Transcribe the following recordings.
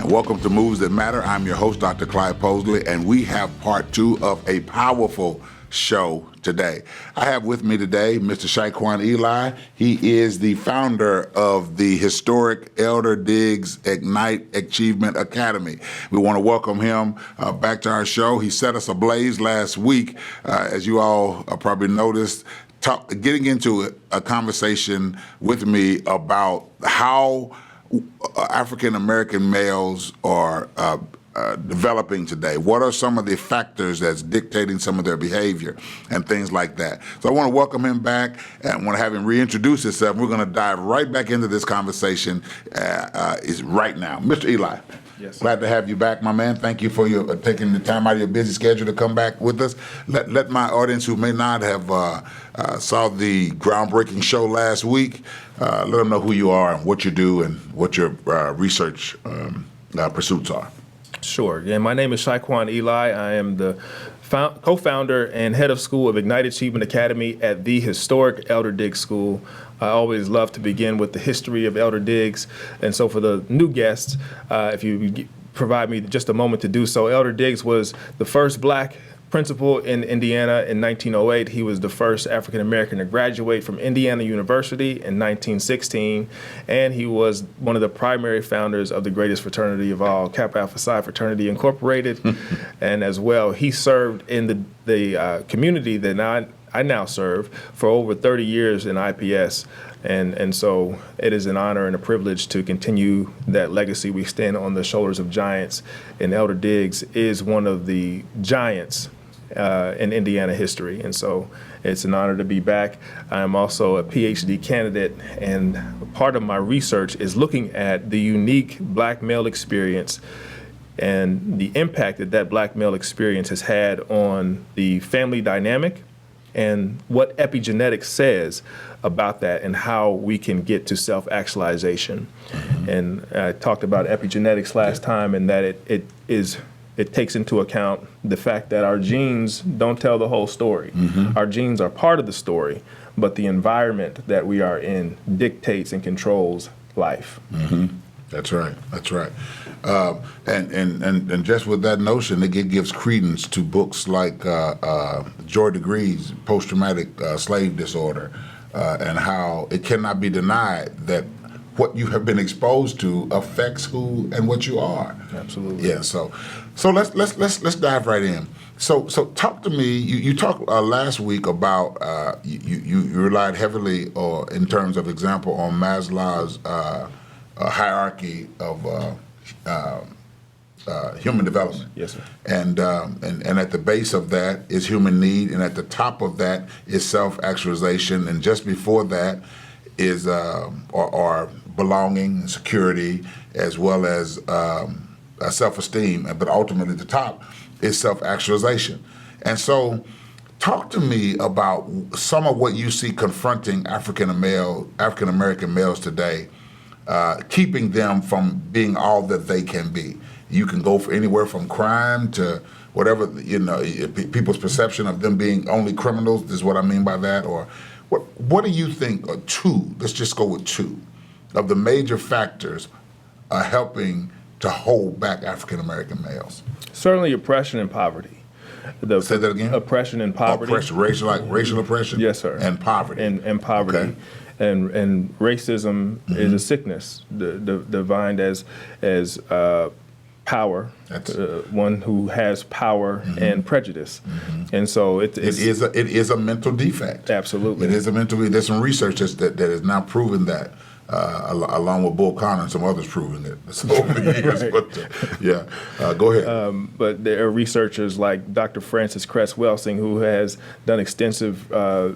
Welcome to Moves That Matter. I'm your host, Dr. Clyde Posley, and we have part two of a powerful show today. I have with me today Mr. Shy-Quon Eli. He is the founder of the historic Elder Diggs Ignite Achievement Academy. We want to welcome him back to our show. He set us ablaze last week, as you all probably noticed, getting into a conversation with me about how African American males are developing today. What are some of the factors that's dictating some of their behavior and things like that? So I want to welcome him back and want to have him reintroduce himself. We're going to dive right back into this conversation is right now. Mr. Eli. Yes. Glad to have you back, my man. Thank you for your taking the time out of your busy schedule to come back with us. Let my audience who may not have saw the groundbreaking show last week, let them know who you are and what you do and what your research pursuits are. Sure. Yeah, my name is Shy-Quon Eli. I am the co-founder and head of school of Ignite Achievement Academy at the historic Elder Diggs School. I always love to begin with the history of Elder Diggs. And so for the new guests, if you provide me just a moment to do so, Elder Diggs was the first black principal in Indiana in 1908. He was the first African American to graduate from Indiana University in 1916, and he was one of the primary founders of the greatest fraternity of all, Kappa Alpha Psi Fraternity Incorporated. And as well, he served in the community that I now serve for over 30 years in IPS. And so it is an honor and a privilege to continue that legacy. We stand on the shoulders of giants, and Elder Diggs is one of the giants in Indiana history. And so it's an honor to be back. I'm also a PhD candidate, and part of my research is looking at the unique black male experience and the impact that black male experience has had on the family dynamic and what epigenetics says about that and how we can get to self-actualization. Mm-hmm. And I talked about epigenetics last time, and that it takes into account the fact that our genes don't tell the whole story. Mm-hmm. Our genes are part of the story, but the environment that we are in dictates and controls life. Mm-hmm. That's right. That's right. And just with that notion, it gives credence to books like Joy DeGruy, Post-Traumatic Slave Disorder, and how it cannot be denied that what you have been exposed to affects who and what you are. Absolutely. Yeah. So let's dive right in. So talk to me. You talked last week about you relied heavily, in terms of example, on Maslow's hierarchy of human development. Yes, sir. And at the base of that is human need, and at the top of that is self-actualization, and just before that is or belonging, security, as well as self-esteem. But ultimately, at the top is self-actualization. And so, talk to me about some of what you see confronting African American males today, keeping them from being all that they can be. You can go for anywhere from crime to whatever, people's perception of them being only criminals is what I mean by that. Or what do you think are two, let's just go with two, of the major factors helping to hold back African American males? Certainly oppression and poverty. Say that again? Oppression and poverty. Oppression, racial oppression? Yes, sir. And poverty. And poverty. Okay. And racism mm-hmm. is a sickness defined as power, one who has power mm-hmm. and prejudice. Mm-hmm. And so it is a mental defect. It Absolutely. is a mental. There's some research that has now proven that, along with Bull Connor and some others proving it over the years. Right. But go ahead. But there are researchers like Dr. Francis Cress Welsing, who has done extensive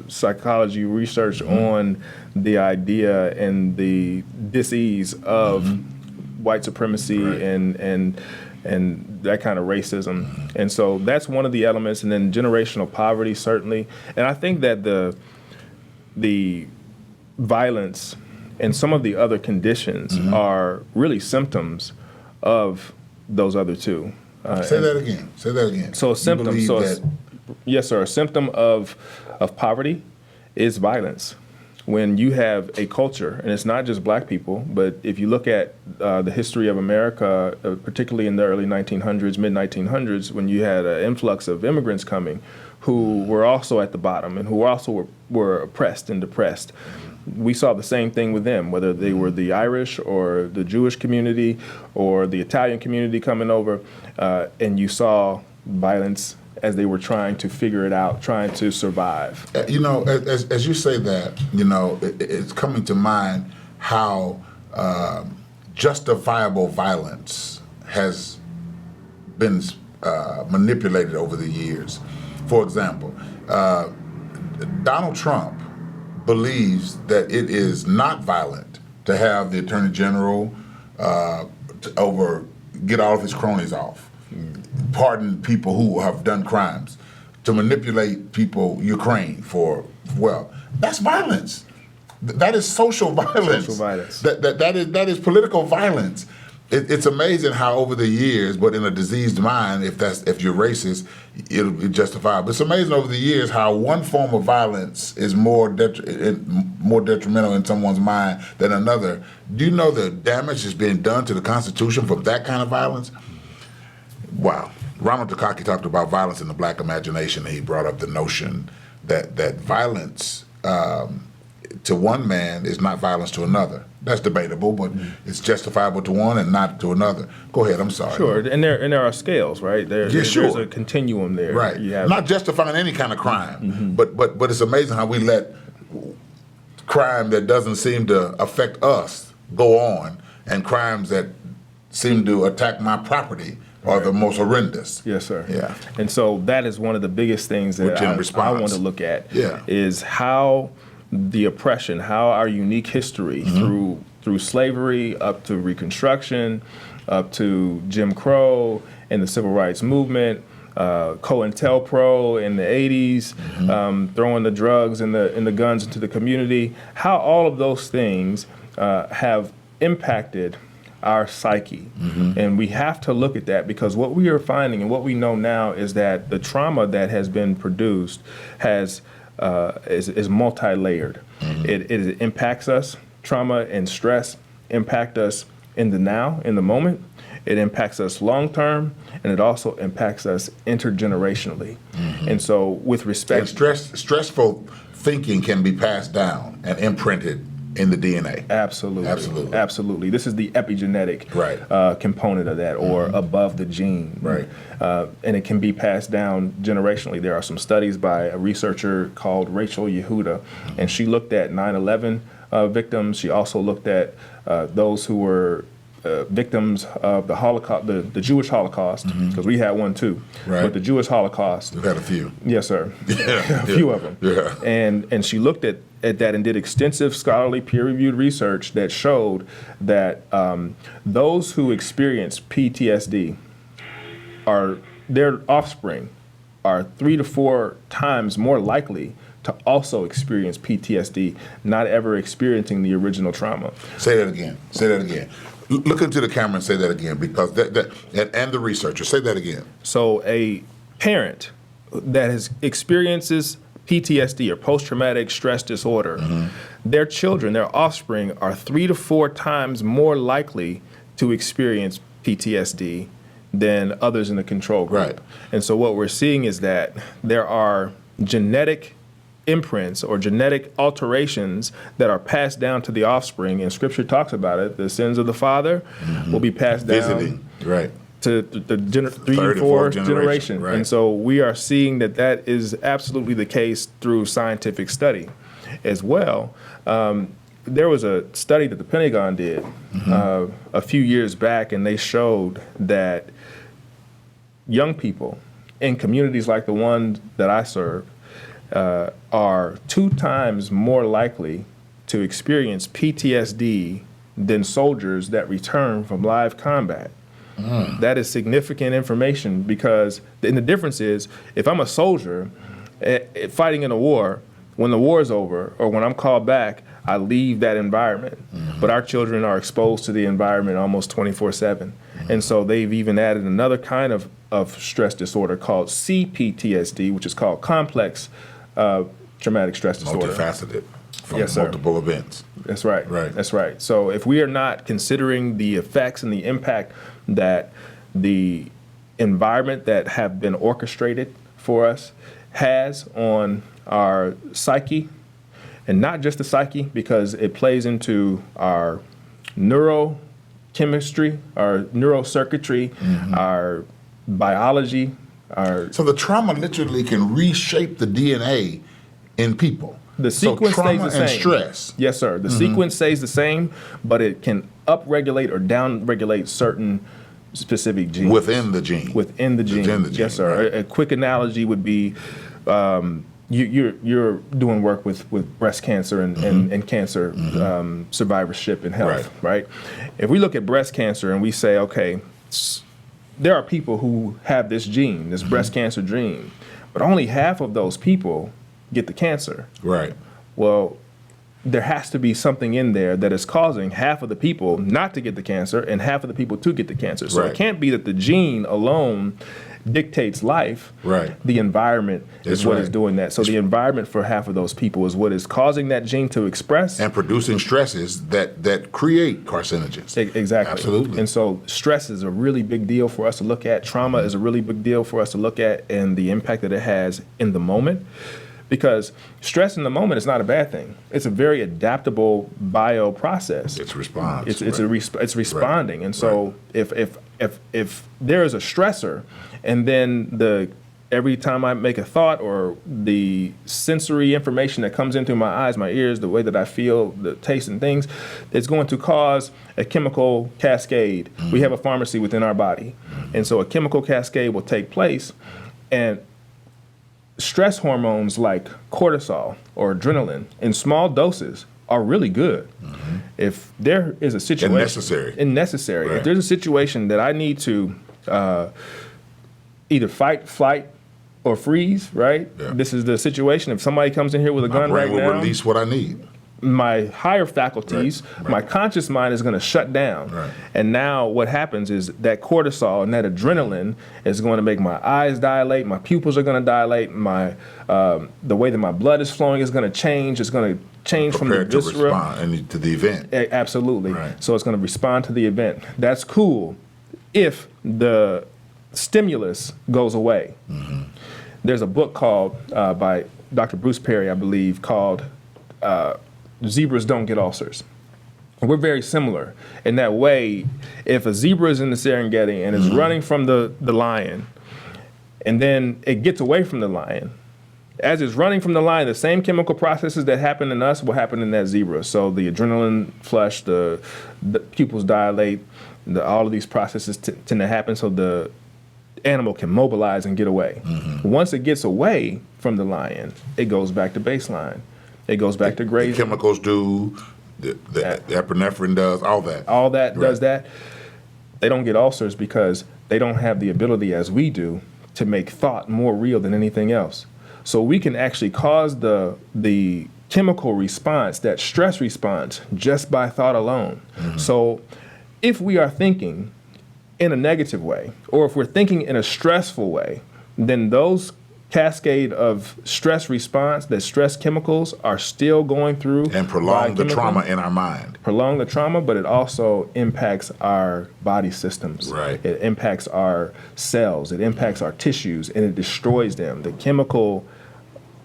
psychology research mm-hmm. on the idea and the dis-ease of mm-hmm. white supremacy right. and that kind of racism. Mm-hmm. And so that's one of the elements. And then generational poverty, certainly. And I think that the violence and some of the other conditions mm-hmm. are really symptoms of those other two. Say that again. So a symptom. That... Yes, sir. A symptom of poverty is violence. when you have a culture, and it's not just black people, but if you look at the history of America, particularly in the early 1900s, mid-1900s, when you had an influx of immigrants coming who were also at the bottom and who also were oppressed and depressed, we saw the same thing with them, whether they were the Irish or the Jewish community or the Italian community coming over, and you saw violence as they were trying to figure it out, trying to survive. As you say that, it's coming to mind how justifiable violence has been manipulated over the years. For example, Donald Trump believes that it is not violent to have the Attorney General get all of his cronies off, pardon people who have done crimes, to manipulate people, Ukraine, for wealth. That's violence. That is social violence. Social violence. That is political violence. It's amazing how over the years, but in a diseased mind, if you're racist, it'll be justified. But it's amazing over the years how one form of violence is more detrimental in someone's mind than another. Do you know the damage that's being done to the Constitution from that kind of violence? Wow. Ronald Dukakis talked about violence in the black imagination. He brought up the notion that violence to one man is not violence to another. That's debatable, but it's justifiable to one and not to another. Go ahead, I'm sorry. Sure, and there are scales, right? There's a continuum there. Right. Not justifying any kind of crime, but it's amazing how we let crime that doesn't seem to affect us go on, and crimes that seem to attack my property are the most horrendous. Yes, sir. Yeah. And so that is one of the biggest things that I want to look at, is how the oppression, how our unique history through slavery up to Reconstruction, up to Jim Crow and the Civil Rights Movement, COINTELPRO in the 80s, throwing the drugs and the guns into the community, how all of those things have impacted our psyche. And we have to look at that, because what we are finding and what we know now is that the trauma that has been produced is multi-layered. It impacts us. Trauma and stress impact us in the now, in the moment. It impacts us long-term, and it also impacts us intergenerationally. And so with respect... And stressful thinking can be passed down and imprinted in the DNA. Absolutely. This is the epigenetic component of that, or above the gene. Right. And it can be passed down generationally. There are some studies by a researcher called Rachel Yehuda, and she looked at 9/11 victims. She also looked at those who were victims of the Holocaust, the Jewish Holocaust, because we had one too. Right. But the Jewish Holocaust. We've had a few. Yes, sir. A few of them. Yeah. And she looked at that and did extensive scholarly peer-reviewed research that showed that those who experience PTSD their offspring are 3 to 4 times more likely to also experience PTSD, not ever experiencing the original trauma. Say that again. Look into the camera and say that again, because and the researcher, say that again. So a parent that experiences PTSD or post-traumatic stress disorder, their children, their offspring, are 3 to 4 times more likely to experience PTSD than others in the control group. Right. And so what we're seeing is that there are genetic imprints or genetic alterations that are passed down to the offspring, and Scripture talks about it. The sins of the father will be passed down to the 3 and 4 generation. Right. And so we are seeing that is absolutely the case through scientific study as well. There was a study that the Pentagon did a few years back, and they showed that young people in communities like the one that I serve are 2 times more likely to experience PTSD than soldiers that return from live combat. That is significant information, because the difference is, if I'm a soldier fighting in a war, when the war is over or when I'm called back, I leave that environment. But our children are exposed to the environment almost 24/7. And so they've even added another kind of stress disorder called CPTSD, which is called complex traumatic stress disorder. Multifaceted. from Yes, sir. multiple events. That's right. Right. That's right. So if we are not considering the effects and the impact that the environment that have been orchestrated for us has on our psyche, and not just the psyche, because it plays into our neurochemistry, our neurocircuitry, our biology, So the trauma literally can reshape the DNA in people. the sequence so trauma stays the same. and stress. Yes, sir. The sequence stays the same, but it can upregulate or downregulate certain specific genes. Within the gene. Within the gene. Within the gene, Yes, sir. right. A quick analogy would be you're doing work with breast cancer and cancer survivorship and health, right? If we look at breast cancer and we say, okay, there are people who have this gene, this breast cancer gene, but only half of those people get the cancer. Right. Well, there has to be something in there that is causing half of the people not to get the cancer and half of the people to get the cancer. So Right. it can't be that the gene alone dictates life. Right. The environment That's is what right. is doing that. So the environment for half of those people is what is causing that gene to express. And producing stresses that create carcinogens. Exactly. Absolutely. And so stress is a really big deal for us to look at. Trauma is a really big deal for us to look at, and the impact that it has in the moment. Because stress in the moment is not a bad thing. It's a very adaptable bio process. It's response. It's responding. And so if there is a stressor, and then every time I make a thought or the sensory information that comes into my eyes, my ears, the way that I feel, the taste and things, it's going to cause a chemical cascade. We have a pharmacy within our body. And so a chemical cascade will take place, and stress hormones like cortisol or adrenaline in small doses are really good. If there is a situation... And necessary. If Right. there's a situation that I need to either fight, flight, or freeze, right? Yeah. This is the situation. If somebody comes in here with a My gun brain right will now, release what I need. my higher faculties, Right. my conscious mind is going to shut down. Right. And now what happens is that cortisol and that adrenaline is going to make my eyes dilate, my pupils are going to dilate, the way that my blood is flowing is going to change. It's going to change from the Prepared to viscera. respond to the event. Absolutely. Right. So it's going to respond to the event. That's cool if the stimulus goes away. There's a book called, by Dr. Bruce Perry, I believe, called Zebras Don't Get Ulcers. We're very similar in that way. If a zebra is in the Serengeti and is running from the lion, and then it gets away from the lion, as it's running from the lion, the same chemical processes that happen in us will happen in that zebra. So the adrenaline flush, the pupils dilate, all of these processes tend to happen so the animal can mobilize and get away. Once it gets away from the lion, it goes back to baseline. It goes back to The grazing. chemicals do, the epinephrine does, all that. All that does Right. that. They don't get ulcers because they don't have the ability as we do to make thought more real than anything else. So we can actually cause the chemical response, that stress response, just by thought alone. So if we are thinking in a negative way, or if we're thinking in a stressful way, then those cascade of stress response, that stress chemicals are still going through And prolong the biochemical- trauma in our mind. prolong the trauma, but it also impacts our body systems. Right. It impacts our cells, it impacts our tissues, and it destroys them. The chemical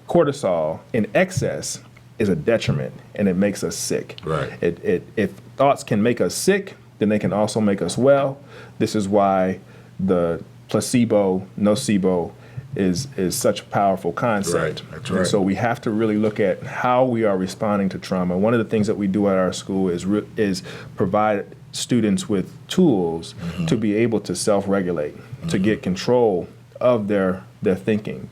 cortisol in excess is a detriment, and it makes us sick. Right. If thoughts can make us sick, then they can also make us well. This is why the placebo, nocebo is such a powerful concept. Right, that's And right. so we have to really look at how we are responding to trauma. One of the things that we do at our school is provide students with tools to be able to self-regulate, to get control of their thinking.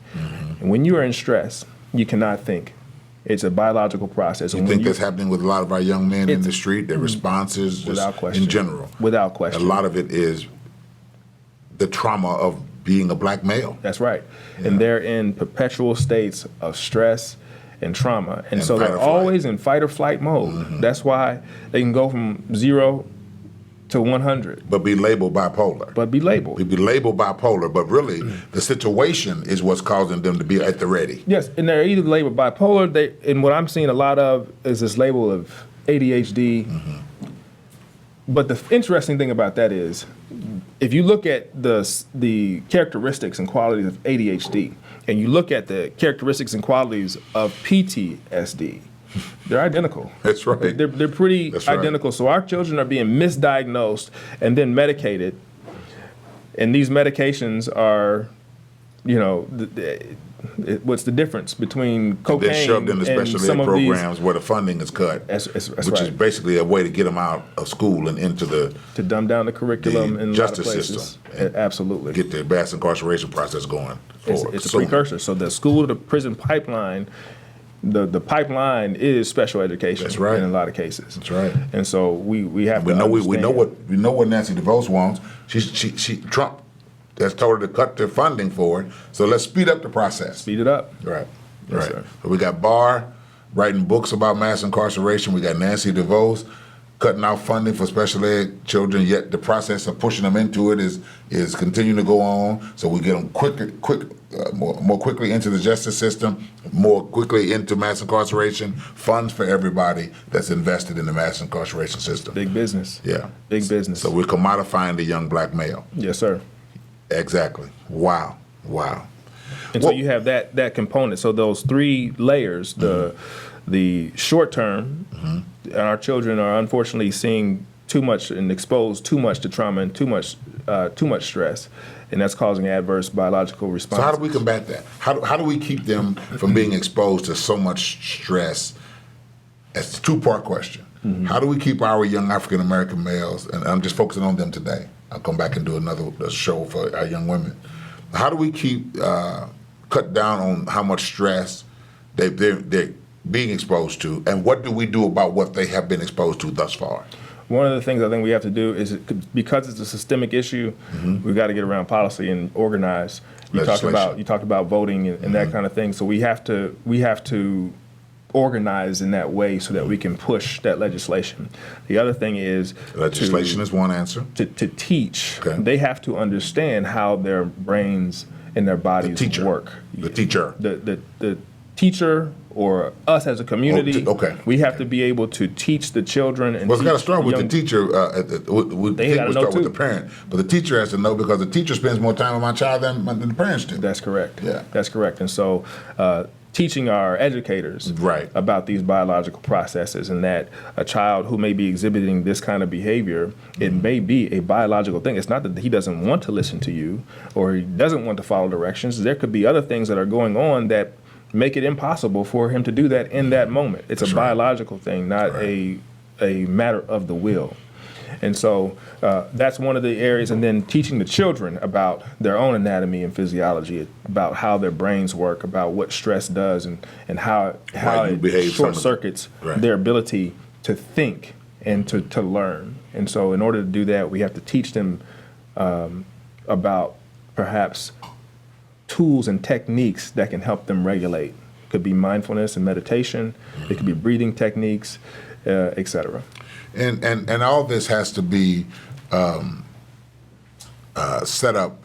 And when you are in stress, you cannot think. It's a biological process. You And think when that's happening with a lot of our young men in It's- the street? Their responses, just Without question. in general. Without A question. lot of it is the trauma of being a black male. That's right. And they're in perpetual states of stress and trauma. And so fight they're or flight. always in fight or flight mode. That's why they can go from 0 to to 100, But be labeled bipolar. but be labeled. Be labeled bipolar, but really the situation is what's causing them to be at the ready. Yes, and they're either labeled bipolar. And what I'm seeing a lot of is this label of ADHD. But the interesting thing about that is, if you look at the characteristics and qualities of ADHD, and you look at the characteristics and qualities of PTSD, they're identical. That's right. They're pretty That's right. identical. So our children are being misdiagnosed and then medicated, and these medications are, what's the difference between cocaine They're shoved into and special some ed of these? programs where the funding is cut, That's which is right. basically a way to get them out of school and into the To dumb down the curriculum the in justice a lot of places. system and Absolutely. get the mass incarceration process going. It's a precursor. So the school to prison pipeline, the pipeline is special education. That's right. In a lot of cases. That's right. And so we have We to know we understand. know what Nancy DeVos wants. She Trump has told her to cut the funding for it. So let's speed up the process. Speed it up. Right. Yes, Right. sir. So we got Barr writing books about mass incarceration. We got Nancy DeVos cutting out funding for special ed children. Yet the process of pushing them into it is continuing to go on. So we get them more quickly into the justice system, more quickly into mass incarceration. Funds for everybody that's invested in the mass incarceration system. Big business. Yeah. Big business. So we're commodifying the young black male. Yes, sir. Exactly. Wow. And so Well- you have that component. So those three layers, the short term, and our children are unfortunately seeing too much and exposed too much to trauma and too much stress, and that's causing adverse biological responses. So how do we combat that? How do we keep them from being exposed to so much stress? That's a two-part question. How do we keep our young African American males, and I'm just focusing on them today. I'll come back and do another show for our young women. How do we keep cut down on how much stress they're being exposed to, and what do we do about what they have been exposed to thus far? One of the things I think we have to do is, because it's a systemic issue, we've got to get around policy and organize. You talked about voting and that kind of thing. So we have to organize in that way so that we can push that legislation. The other thing is Legislation is one answer. to teach. Okay. They have to understand how their brains and their bodies work. The teacher. The teacher or us as a community, we have to be able to teach the children. And Well, it's got to teach start with young- the teacher. They gotta know start with too. the parent, but the teacher has to know because the teacher spends more time with my child than the parents do. That's correct. Yeah. That's correct. And so teaching our educators Right. about these biological processes, and that a child who may be exhibiting this kind of behavior, it may be a biological thing. It's not that he doesn't want to listen to you or he doesn't want to follow directions. There could be other things that are going on that make it impossible for him to do that in that moment. It's a biological thing, not a matter of the will. And so that's one of the areas. And then teaching the children about their own anatomy and physiology, about how their brains work, about what stress does, and how you behave it short circuits their ability to think and to learn. And so in order to do that, we have to teach them about perhaps tools and techniques that can help them regulate. It could be mindfulness and meditation. It could be breathing techniques, et cetera. And all this has to be set up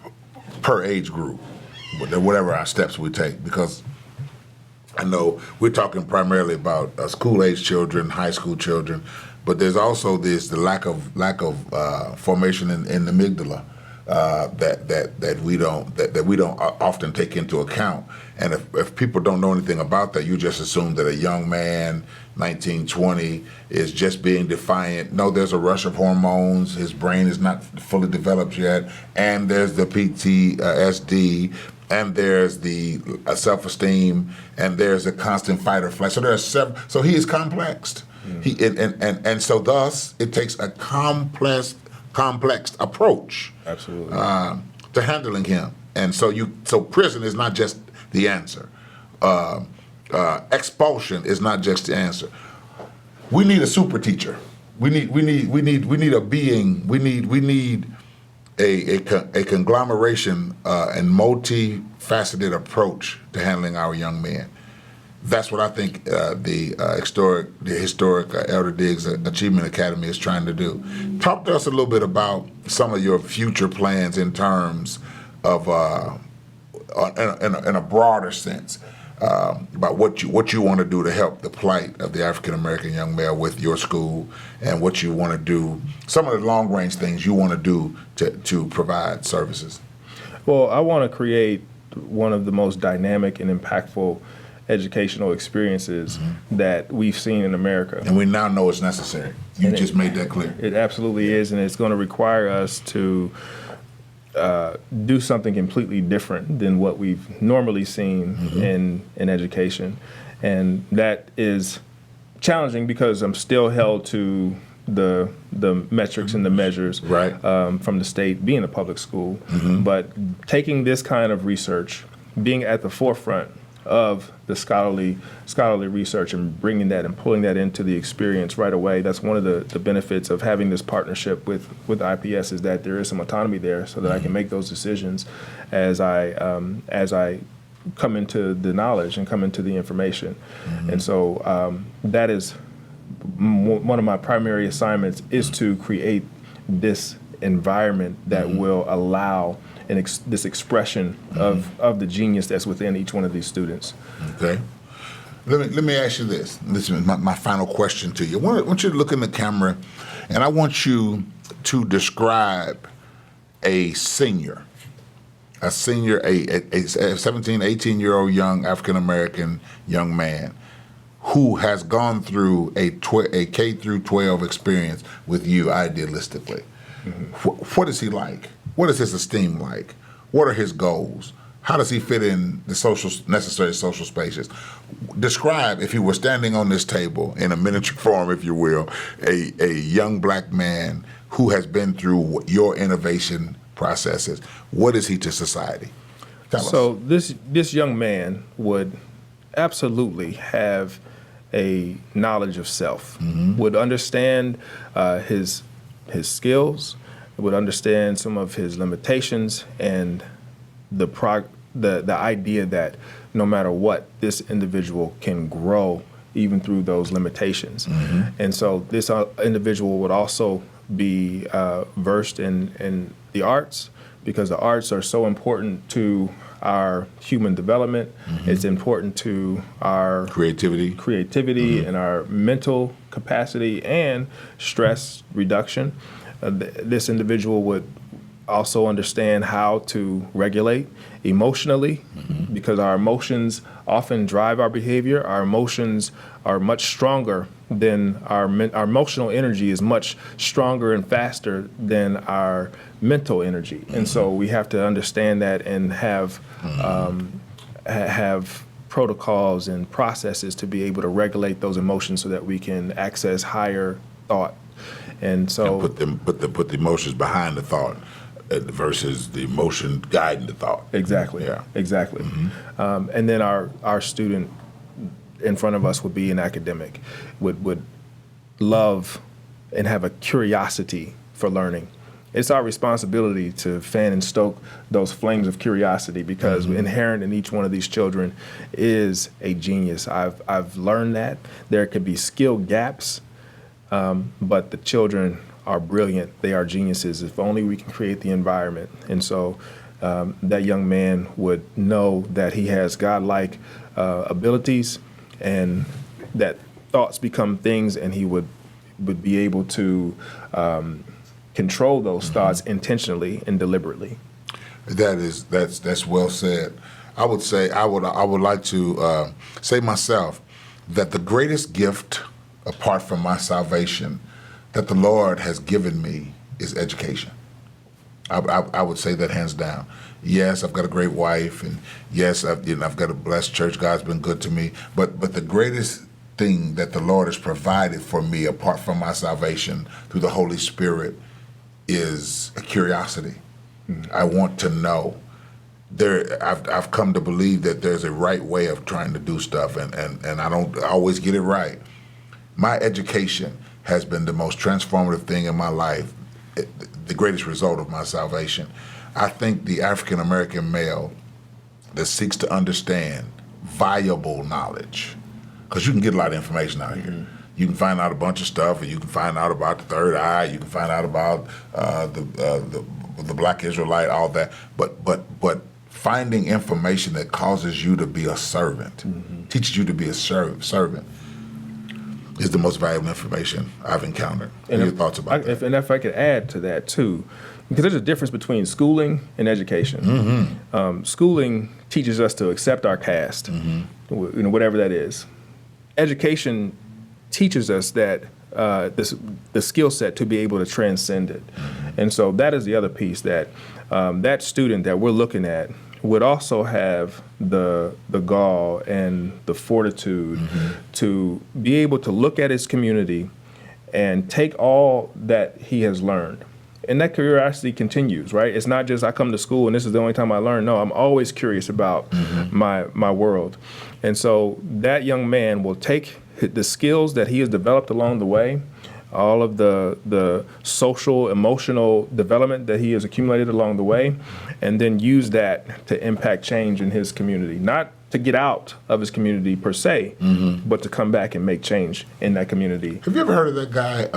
per age group, whatever our steps we take, because I know we're talking primarily about school-age children, high school children, but there's also the lack of formation in the amygdala that we don't often take into account. And if people don't know anything about that, you just assume that a young man, 19, 20, is just being defiant. No, there's a rush of hormones. His brain is not fully developed yet, and there's the PTSD. And there's the self-esteem, and there's a constant fight or flight. So there are several. So he is complexed. He and so thus it takes a complex approach. Absolutely. To handling him. And so prison is not just the answer. Expulsion is not just the answer. We need a super teacher. We need a being. We need a conglomeration and multifaceted approach to handling our young men. That's what I think the historic Elder Diggs Achievement Academy is trying to do. Talk to us a little bit about some of your future plans in terms of, in a broader sense, about what you want to do to help the plight of the African American young male with your school, and what you want to do, some of the long range things you want to do to provide services. Well, I want to create one of the most dynamic and impactful educational experiences that we've seen in America. And we now know it's necessary. You just made that clear. It absolutely is, and it's going to require us to do something completely different than what we've normally seen in education. And that is challenging because I'm still held to the metrics and the measures from the state, being a public school. But taking this kind of research, being at the forefront of the scholarly research and bringing that and pulling that into the experience right away, that's one of the benefits of having this partnership with IPS, is that there is some autonomy there so that I can make those decisions as I come into the knowledge and come into the information. And so that is one of my primary assignments, is to create this environment that will allow this expression of the genius that's within each one of these students. Okay. Let me ask you this. This is my final question to you. I want you to look in the camera, and I want you to describe a senior, a 17, 18-year-old young African-American young man who has gone through a K through 12 experience with you idealistically. What is he like? What is his esteem like? What are his goals? How does he fit in the necessary social spaces? Describe, if he were standing on this table in a miniature form, if you will, a young black man who has been through your innovation processes. What is he to society? Tell us. So this young man would absolutely have a knowledge of self, would understand his skills, would understand some of his limitations, and the idea that no matter what, this individual can grow even through those limitations. And so this individual would also be versed in the arts, because the arts are so important to our human development. It's important to our creativity and our mental capacity and stress reduction. This individual would also understand how to regulate emotionally, because our emotions often drive our behavior. Our emotions are much stronger than our emotional energy is much stronger and faster than our mental energy. And so we have to understand that and have protocols and processes to be able to regulate those emotions so that we can access higher thought. And so put the emotions behind the thought versus the emotion guiding the thought. Exactly. Yeah. Exactly. And then our student in front of us would be an academic, would love and have a curiosity for learning. It's our responsibility to fan and stoke those flames of curiosity, because inherent in each one of these children is a genius. I've learned that there could be skill gaps, but the children are brilliant. They are geniuses if only we can create the environment. And so that young man would know that he has godlike abilities, and that thoughts become things, and he would be able to control those thoughts intentionally and deliberately. That's well said. I would say I would like to say myself that the greatest gift apart from my salvation that the Lord has given me is education. I would say that hands down. Yes, I've got a great wife, and yes, I've got a blessed church. God's been good to me. But the greatest thing that the Lord has provided for me, apart from my salvation through the Holy Spirit, is a curiosity. I want to know. I've come to believe that there's a right way of trying to do stuff, and I don't always get it right. My education has been the most transformative thing in my life, the greatest result of my salvation. I think the African American male that seeks to understand viable knowledge. Because you can get a lot of information out here. You can find out a bunch of stuff, and you can find out about the third eye. You can find out about the Black Israelite, all that. But finding information that causes you to be a servant, teaches you to be a servant, is the most valuable information I've encountered. What are your thoughts about that? And if I could add to that too, because there's a difference between schooling and education. Schooling teaches us to accept our caste, whatever that is. Education teaches us that the skill set to be able to transcend it. And so that is the other piece, that that student that we're looking at would also have the gall and the fortitude to be able to look at his community and take all that he has learned. And that curiosity continues, right? It's not just I come to school and this is the only time I learn. No, I'm always curious about my world. And so that young man will take the skills that he has developed along the way, all of the social, emotional development that he has accumulated along the way, and then use that to impact change in his community. Not to get out of his community per se, but to come back and make change in that community. Have you ever heard of that guy,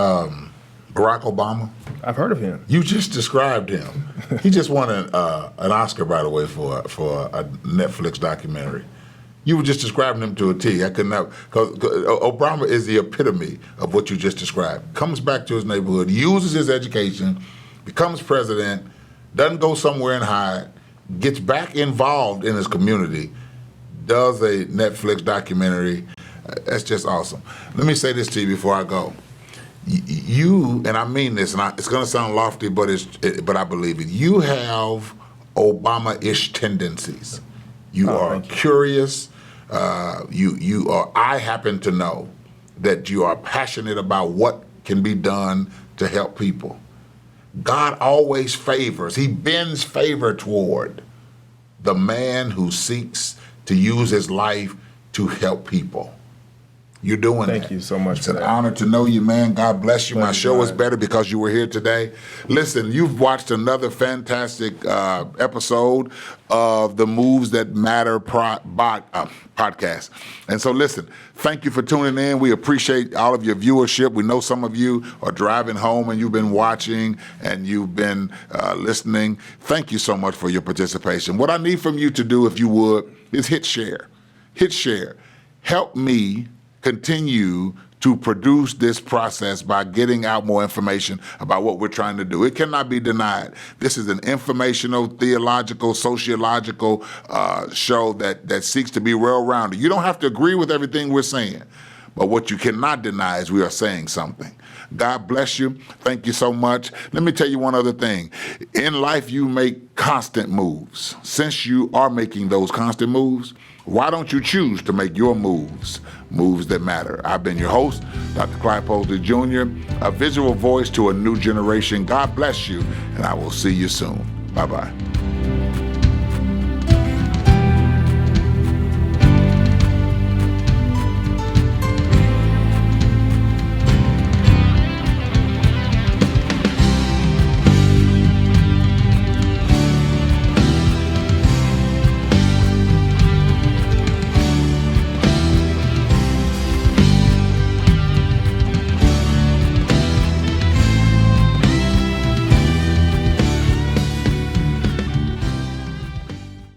Barack Obama? I've heard of him. You just described him. He just won an Oscar, by the way, for a Netflix documentary. You were just describing him to a T. I couldn't have, because Obama is the epitome of what you just described. Comes back to his neighborhood, uses his education, becomes president, doesn't go somewhere and hide, gets back involved in his community, does a Netflix documentary. That's just awesome. Let me say this to you before I go. You, and I mean this, and it's going to sound lofty, but I believe it. You have Obama-ish tendencies. You are curious. You are. I happen to know that you are passionate about what can be done to help people. God always favors. He bends favor toward the man who seeks to use his life to help people. You're doing that. Thank you so much It's for an that. honor to know you, man. God bless you. My Bless you, show is God. better because you were here today. Listen, you've watched another fantastic episode of the Moves That Matter podcast. And so listen, thank you for tuning in. We appreciate all of your viewership. We know some of you are driving home and you've been watching and you've been listening. Thank you so much for your participation. What I need from you to do, if you would, is hit share. Hit share. Help me continue to produce this process by getting out more information about what we're trying to do. It cannot be denied. This is an informational, theological, sociological show that seeks to be well-rounded. You don't have to agree with everything we're saying, but what you cannot deny is we are saying something. God bless you. Thank you so much. Let me tell you one other thing. In life, you make constant moves. Since you are making those constant moves, why don't you choose to make your moves that matter? I've been your host, Dr. Clyde Posley Jr., a visual voice to a new generation. God bless you, and I will see you soon. Bye-bye.